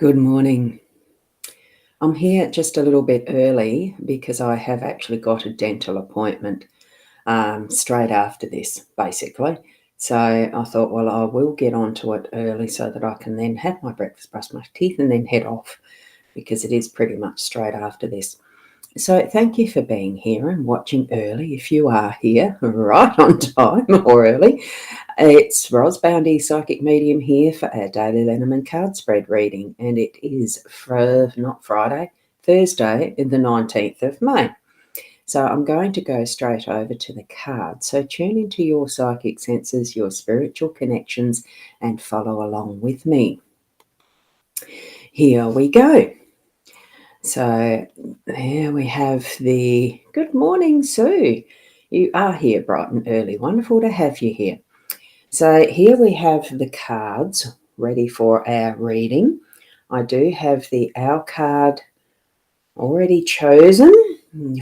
Good morning. I'm here just a little bit early because I have actually got a dental appointment straight after this, basically. So I thought, well, I will get onto it early so that I can then have my breakfast, brush my teeth, and then head off because it is pretty much straight after this. So thank you for being here and watching early if you are here right on time or early. It's Ros Boundy Psychic Medium here for our daily LENORMAND card spread reading, and it is not Friday, Thursday, the 19th of May. So I'm going to go straight over to the cards. So tune into your psychic senses, your spiritual connections, and follow along with me. Here we go. So there we have the good morning, Sue. You are here bright and early. Wonderful to have you here. So here we have the cards ready for our reading. I do have the Owl card already chosen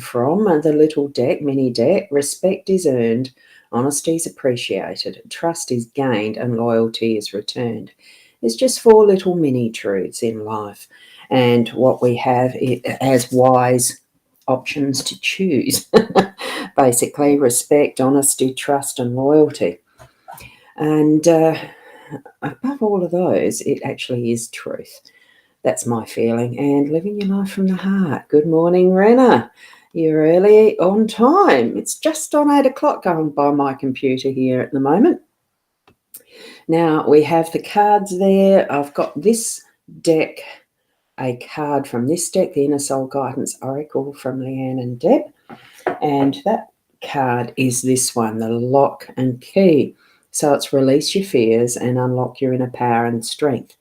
from the little deck, mini deck. Respect is earned, honesty is appreciated, trust is gained, and loyalty is returned. There's just 4 little mini truths in life, and what we have as wise options to choose. Basically, respect, honesty, trust, and loyalty. And above all of those, it actually is truth. That's my feeling. And living your life from the heart. Good morning, Rena. You're early on time. It's just on 8 o'clock going by my computer here at the moment. Now, we have the cards there. I've got this deck, a card from this deck, the Inner Soul Guidance Oracle from Leanne and Deb. And that card is this one, the Lock and Key. So it's release your fears and unlock your inner power and strength.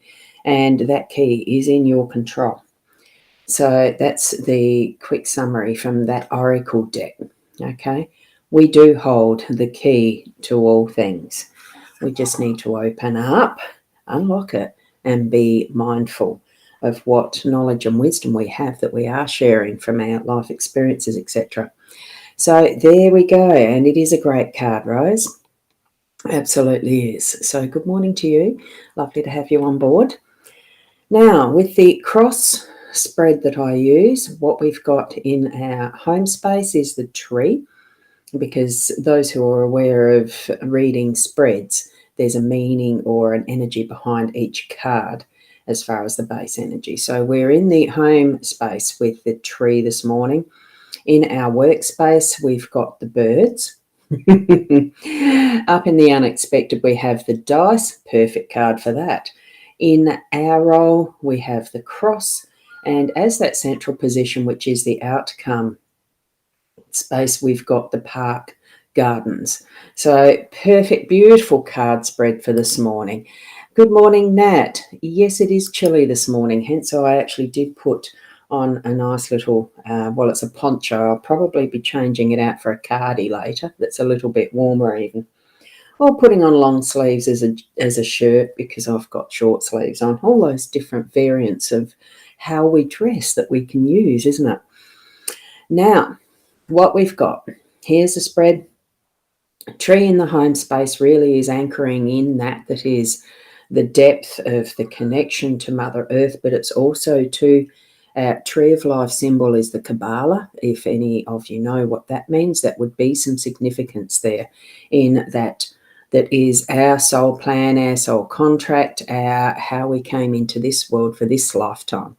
And that key is in your control. So that's the quick summary from that Oracle deck. Okay, we do hold the key to all things. We just need to open up, unlock it, and be mindful of what knowledge and wisdom we have that we are sharing from our life experiences, etc. So there we go, and it is a great card, Rose. Absolutely is. So good morning to you. Lovely to have you on board. Now, with the cross spread that I use, what we've got in our home space is the tree, because those who are aware of reading spreads, there's a meaning or an energy behind each card as far as the base energy. So we're in the home space with the tree this morning. In our workspace, we've got the birds. Up in the unexpected, we have the dice, perfect card for that. In our role, we have the cross, and as that central position, which is the outcome space, we've got the park gardens. So perfect, beautiful card spread for this morning. Good morning, Nat. Yes, it is chilly this morning, hence I actually did put on a nice little, well, it's a poncho. I'll probably be changing it out for a cardi later. That's a little bit warmer even. Or putting on long sleeves as a shirt because I've got short sleeves on. All those different variants of how we dress that we can use, isn't it? Now, what we've got, here's the spread. Tree in the home space really is anchoring in that is the depth of the connection to Mother Earth, but it's also to Tree of Life symbol is the Kabbalah. If any of you know what that means, that would be some significance there in that is our soul plan, our soul contract, how we came into this world for this lifetime.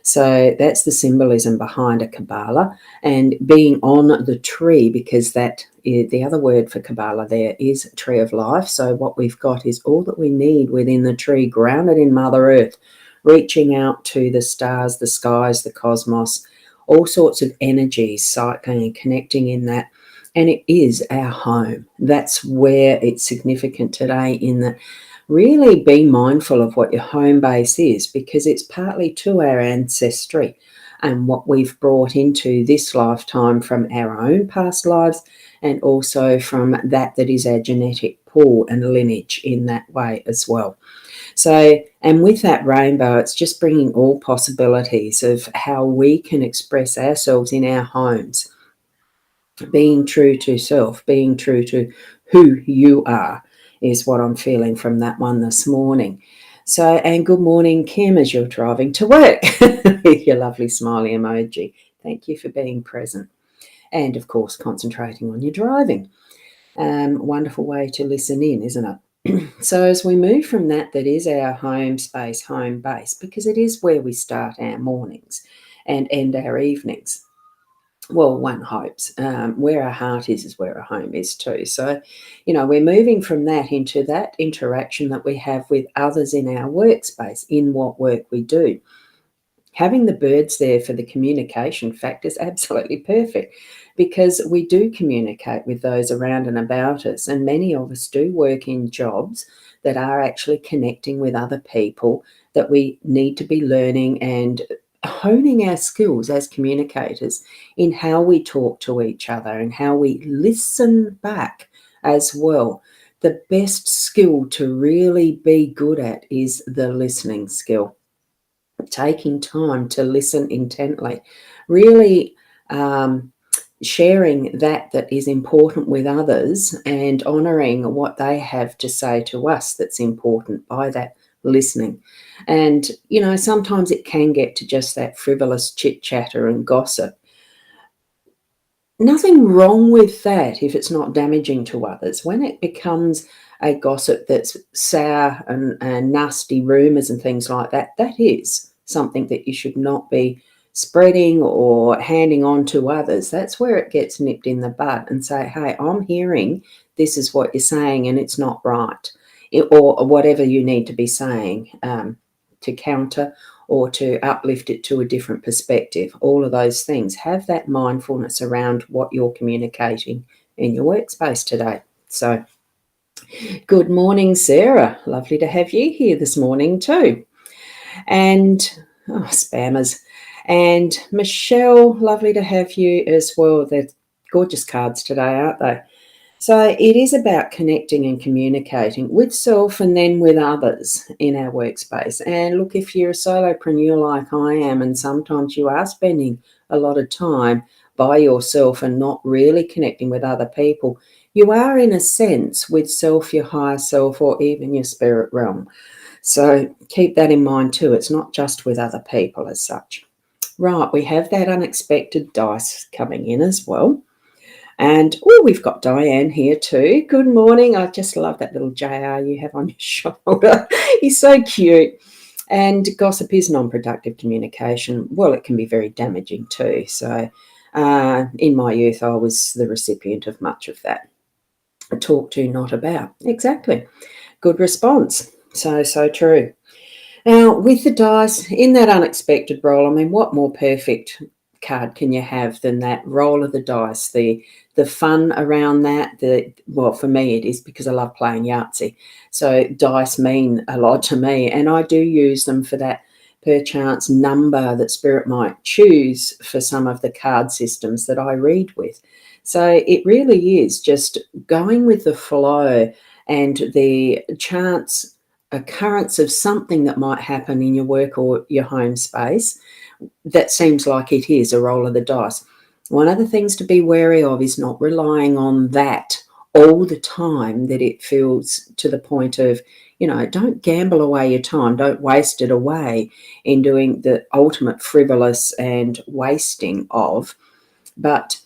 So that's the symbolism behind a Kabbalah, and being on the tree, because that is the other word for Kabbalah there is Tree of Life. So what we've got is all that we need within the tree, grounded in Mother Earth, reaching out to the stars, the skies, the cosmos, all sorts of energies, cycling and connecting in that. And it is our home. That's where it's significant today, in that really be mindful of what your home base is, because it's partly to our ancestry and what we've brought into this lifetime from our own past lives, and also from that is our genetic pool and lineage in that way as well. So, and with that rainbow, it's just bringing all possibilities of how we can express ourselves in our homes. Being true to self, being true to who you are is what I'm feeling from that one this morning. So, and good morning, Kim, as you're driving to work with your lovely smiley emoji. Thank you for being present. And of course, concentrating on your driving. Wonderful way to listen in, isn't it? So as we move from that is our home space, home base, because it is where we start our mornings and end our evenings. Well, one hopes. Where our heart is where our home is too. So, we're moving from that into that interaction that we have with others in our workspace, in what work we do. Having the birds there for the communication factor is absolutely perfect, because we do communicate with those around and about us, and many of us do work in jobs that are actually connecting with other people, that we need to be learning and honing our skills as communicators in how we talk to each other and how we listen back as well. The best skill to really be good at is the listening skill. Taking time to listen intently, really sharing that is important with others, and honouring what they have to say to us that's important by that listening. And, sometimes it can get to just that frivolous chit-chatter and gossip. Nothing wrong with that if it's not damaging to others. When it becomes a gossip that's sour and nasty rumours and things like that, that is something that you should not be spreading or handing on to others. That's where it gets nipped in the bud, and say, hey, I'm hearing this is what you're saying and it's not right. Or whatever you need to be saying to counter or to uplift it to a different perspective. All of those things. Have that mindfulness around what you're communicating in your workspace today. So, good morning, Sarah. Lovely to have you here this morning too. And spammers. And Michelle, lovely to have you as well. They're gorgeous cards today, aren't they? So it is about connecting and communicating with self and then with others in our workspace. And look, if you're a solopreneur like I am, and sometimes you are spending a lot of time by yourself and not really connecting with other people, you are, in a sense, with self, your higher self, or even your spirit realm. So keep that in mind too. It's not just with other people as such. Right, we have that unexpected dice coming in as well. And, we've got Diane here too. Good morning. I just love that little JR you have on your shoulder. He's so cute. And gossip is non-productive communication. Well, it can be very damaging too. So in my youth, I was the recipient of much of that. Talk to, not about. Exactly. Good response. So true. Now, with the dice, in that unexpected roll, I mean, what more perfect card can you have than that roll of the dice, the fun around that? Well, for me it is, because I love playing Yahtzee. So dice mean a lot to me, and I do use them for that perchance number that Spirit might choose for some of the card systems that I read with. So it really is just going with the flow and the chance occurrence of something that might happen in your work or your home space that seems like it is a roll of the dice. One of the things to be wary of is not relying on that all the time, that it feels to the point of, don't gamble away your time, don't waste it away in doing the ultimate frivolous and wasting of, but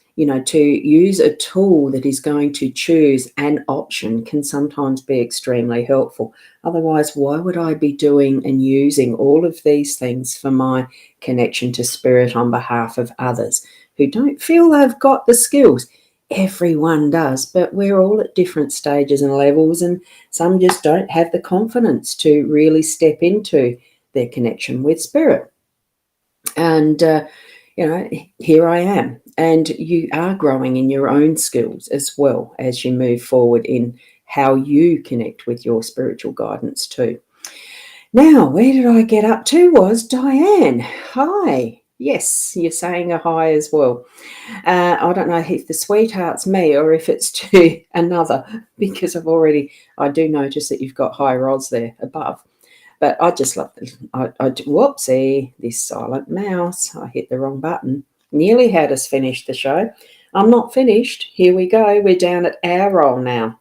to use a tool that is going to choose an option can sometimes be extremely helpful. Otherwise, why would I be doing and using all of these things for my connection to spirit on behalf of others who don't feel they've got the skills? Everyone does, but we're all at different stages and levels, and some just don't have the confidence to really step into their connection with spirit. And here I am. And you are growing in your own skills as well as you move forward in how you connect with your spiritual guidance too. Now, where did I get up to? Was Diane. Hi. Yes, you're saying a hi as well. I don't know if the sweetheart's me or if it's to another, because I do notice that you've got hi Ros there above. But I just love this. Whoopsie, this silent mouse. I hit the wrong button. Nearly had us finish the show. I'm not finished. Here we go. We're down at our roll now.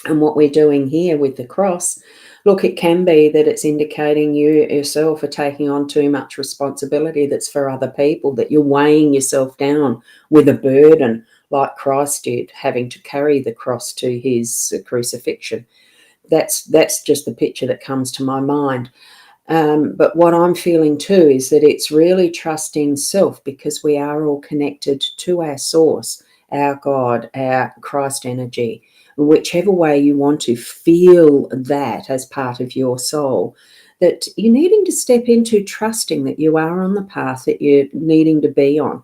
And what we're doing here with the cross, Look, it can be that it's indicating you yourself are taking on too much responsibility that's for other people, that you're weighing yourself down with a burden like Christ did, having to carry the cross to his crucifixion. That's just the picture that comes to my mind. But what I'm feeling too is that it's really trusting self, because we are all connected to our source, our God, our Christ energy. Whichever way you want to feel that as part of your soul, that you're needing to step into trusting that you are on the path that you're needing to be on.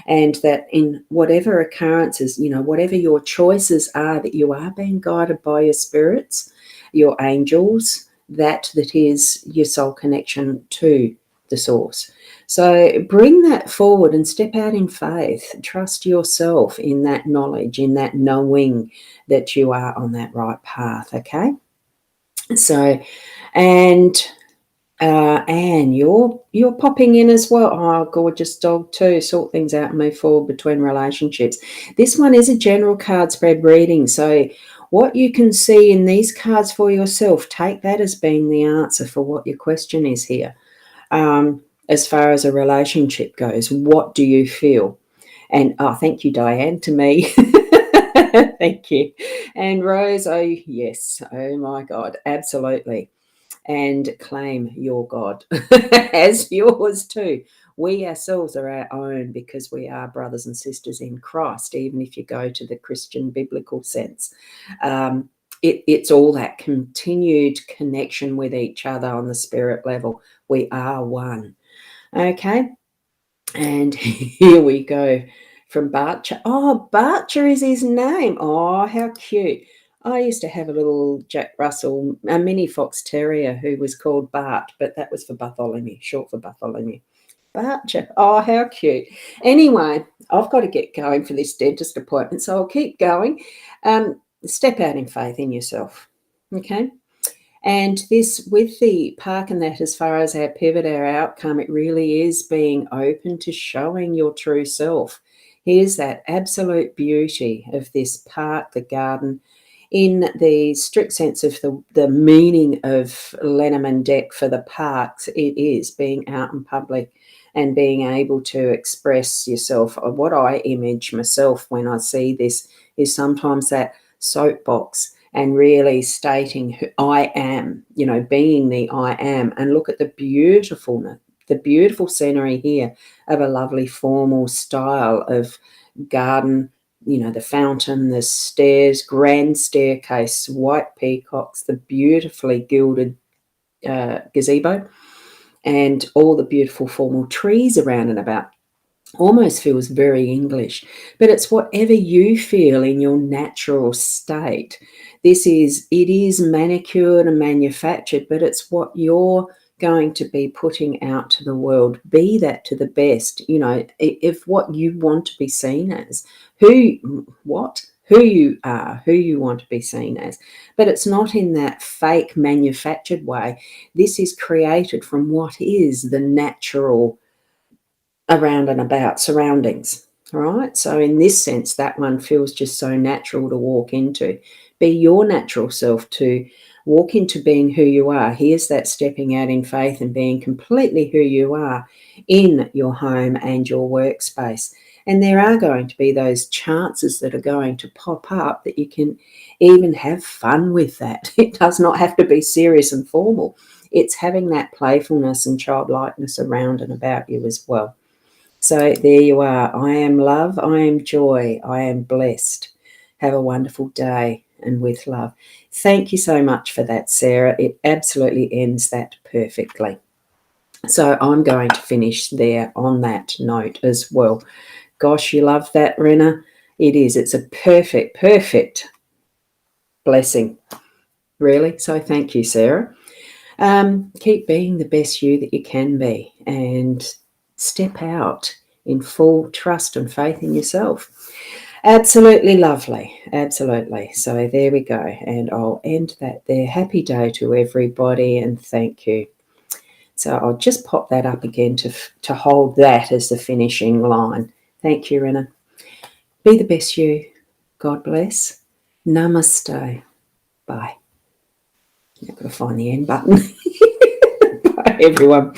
And that in whatever occurrences, whatever your choices are, that you are being guided by your spirits, your angels, that is your soul connection to the source. So bring that forward and step out in faith. Trust yourself in that knowledge, in that knowing that you are on that right path, okay? So, and Anne, you're popping in as well. Oh, gorgeous dog too. Sort things out and move forward between relationships. This one is a general card spread reading. So what you can see in these cards for yourself, take that as being the answer for what your question is here. As far as a relationship goes, what do you feel? And thank you, Diane, to me. Thank you. And Rose, oh yes, oh my God, absolutely. And claim your God as yours too. We ourselves are our own, because we are brothers and sisters in Christ, even if you go to the Christian biblical sense. It's all that continued connection with each other on the spirit level. We are one. Okay, and here we go from Barcher. Oh, Barcher is his name. Oh, how cute. I used to have a little Jack Russell, a mini fox terrier who was called Bart, but that was for Bartholomew, short for Bartholomew. Barcher. Oh, how cute. Anyway, I've got to get going for this dentist appointment, so I'll keep going. Step out in faith in yourself. Okay. And this, with the park and that, as far as our pivot, our outcome, it really is being open to showing your true self. Here's that absolute beauty of this park, the garden, in the strict sense of the meaning of Lenormand deck for the parks. It is being out in public and being able to express yourself. What I image myself when I see this is sometimes that soapbox, and really stating who I am, being the I am. And look at the beautiful scenery here of a lovely formal style of garden, the fountain, the stairs, grand staircase, white peacocks, the beautifully gilded gazebo, and all the beautiful formal trees around and about. Almost feels very English, but it's whatever you feel in your natural state. It is manicured and manufactured, but it's what you're going to be putting out to the world. Be that to the best, if what you want to be seen as, who you are, who you want to be seen as. But it's not in that fake manufactured way. This is created from what is the natural around and about surroundings. All right. So in this sense, that one feels just so natural to walk into. Be your natural self, to walk into being who you are. Here's that stepping out in faith and being completely who you are in your home and your workspace. And there are going to be those chances that are going to pop up that you can even have fun with that. It does not have to be serious and formal. It's having that playfulness and childlikeness around and about you as well. So there you are. I am love. I am joy. I am blessed. Have a wonderful day, and with love. Thank you so much for that, Sarah. It absolutely ends that perfectly. So I'm going to finish there on that note as well. Gosh, you love that, Rena. It is. It's a perfect blessing, really. So thank you, Sarah. Keep being the best you that you can be, and step out in full trust and faith in yourself. Absolutely lovely. Absolutely. So there we go. And I'll end that there. Happy day to everybody, and thank you. So I'll just pop that up again to hold that as the finishing line. Thank you, Rena. Be the best you. God bless. Namaste. Bye. I've got to find the end button. Bye, everyone.